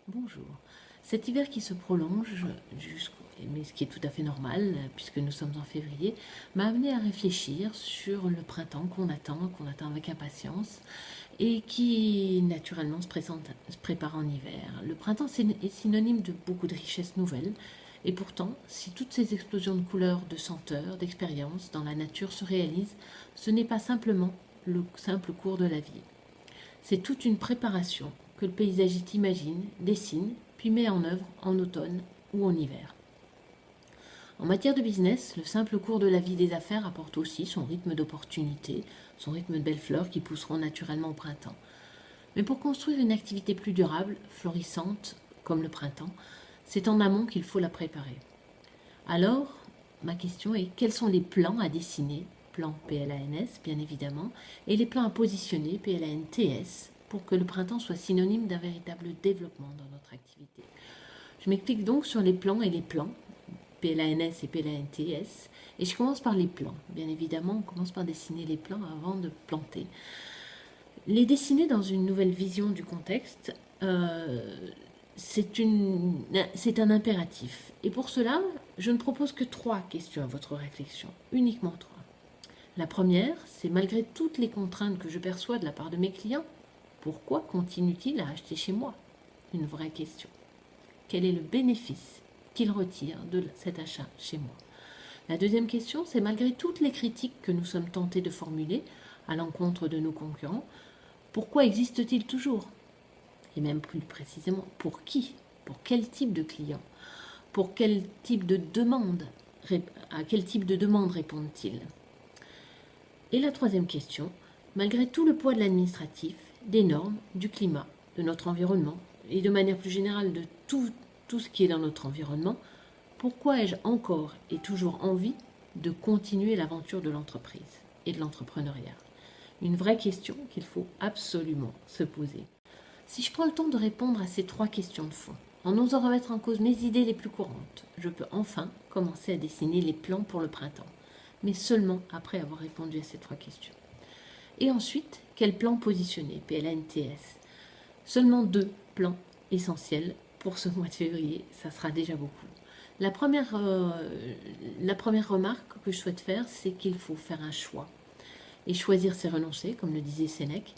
Bonjour. Cet hiver qui se prolonge, mais ce qui est tout à fait normal, puisque nous sommes en février, m'a amené à réfléchir sur le printemps qu'on attend avec impatience, et qui naturellement se prépare en hiver. Le printemps est synonyme de beaucoup de richesses nouvelles, et pourtant, si toutes ces explosions de couleurs, de senteurs, d'expériences dans la nature se réalisent, ce n'est pas simplement le simple cours de la vie. C'est toute une préparation que le paysagiste imagine, dessine, puis met en œuvre en automne ou en hiver. En matière de business, le simple cours de la vie des affaires apporte aussi son rythme d'opportunité, son rythme de belles fleurs qui pousseront naturellement au printemps. Mais pour construire une activité plus durable, florissante, comme le printemps, c'est en amont qu'il faut la préparer. Alors, ma question est, quels sont les plans à dessiner, plans PLANS bien évidemment, et les plans à positionner, PLANTS, pour que le printemps soit synonyme d'un véritable développement dans notre activité. Je m'explique donc sur les plans et les plans, PLANS et PLANTS, et je commence par les plans. Bien évidemment, on commence par dessiner les plans avant de planter. Les dessiner dans une nouvelle vision du contexte, c'est un impératif. Et pour cela, je ne propose que 3 questions à votre réflexion, uniquement 3. La première, c'est malgré toutes les contraintes que je perçois de la part de mes clients, pourquoi continuent-ils à acheter chez moi? Une vraie question. Quel est le bénéfice qu'ils retirent de cet achat chez moi? La deuxième question, c'est malgré toutes les critiques que nous sommes tentés de formuler à l'encontre de nos concurrents, pourquoi existent-ils toujours? Et même plus précisément, pour qui? Pour quel type de clients? Pour quel type de demande? À quel type de demande répondent-ils? Et la troisième question, malgré tout le poids de l'administratif, des normes, du climat, de notre environnement, et de manière plus générale de tout ce qui est dans notre environnement, pourquoi ai-je encore et toujours envie de continuer l'aventure de l'entreprise et de l'entrepreneuriat? Une vraie question qu'il faut absolument se poser. Si je prends le temps de répondre à ces 3 questions de fond, en osant remettre en cause mes idées les plus courantes, je peux enfin commencer à dessiner les plans pour le printemps, mais seulement après avoir répondu à ces 3 questions. Et ensuite, quel plan positionner, PLANTS? Seulement 2 plans essentiels pour ce mois de février, ça sera déjà beaucoup. La première remarque que je souhaite faire, c'est qu'il faut faire un choix. Et choisir, c'est renoncer, comme le disait Sénèque.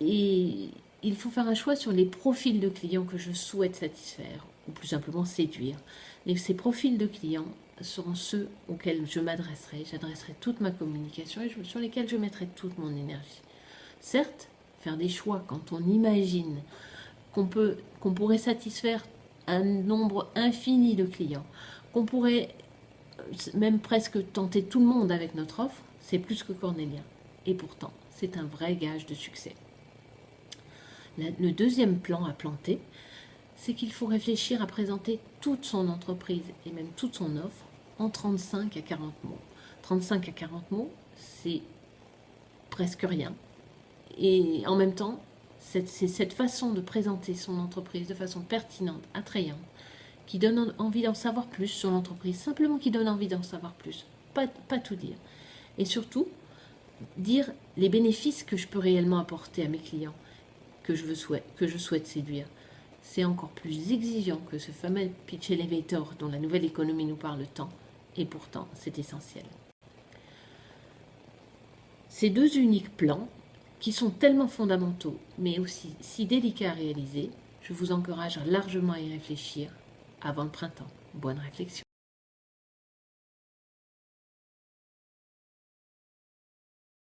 Et il faut faire un choix sur les profils de clients que je souhaite satisfaire, ou plus simplement séduire. Et ces profils de clients seront ceux auxquels je m'adresserai. J'adresserai toute ma communication et sur lesquels je mettrai toute mon énergie. Certes, faire des choix quand on imagine qu'on pourrait satisfaire un nombre infini de clients, qu'on pourrait même presque tenter tout le monde avec notre offre, c'est plus que cornélien. Et pourtant, c'est un vrai gage de succès. Le deuxième plan à planter, c'est qu'il faut réfléchir à présenter toute son entreprise et même toute son offre en 35 à 40 mots. 35 à 40 mots, c'est presque rien. Et en même temps, c'est cette façon de présenter son entreprise de façon pertinente, attrayante, qui donne envie d'en savoir plus sur l'entreprise, simplement qui donne envie d'en savoir plus, pas tout dire. Et surtout, dire les bénéfices que je peux réellement apporter à mes clients, que je souhaite séduire. C'est encore plus exigeant que ce fameux pitch elevator dont la nouvelle économie nous parle tant, et pourtant c'est essentiel. Ces 2 uniques plans, qui sont tellement fondamentaux, mais aussi si délicats à réaliser, je vous encourage largement à y réfléchir avant le printemps. Bonne réflexion.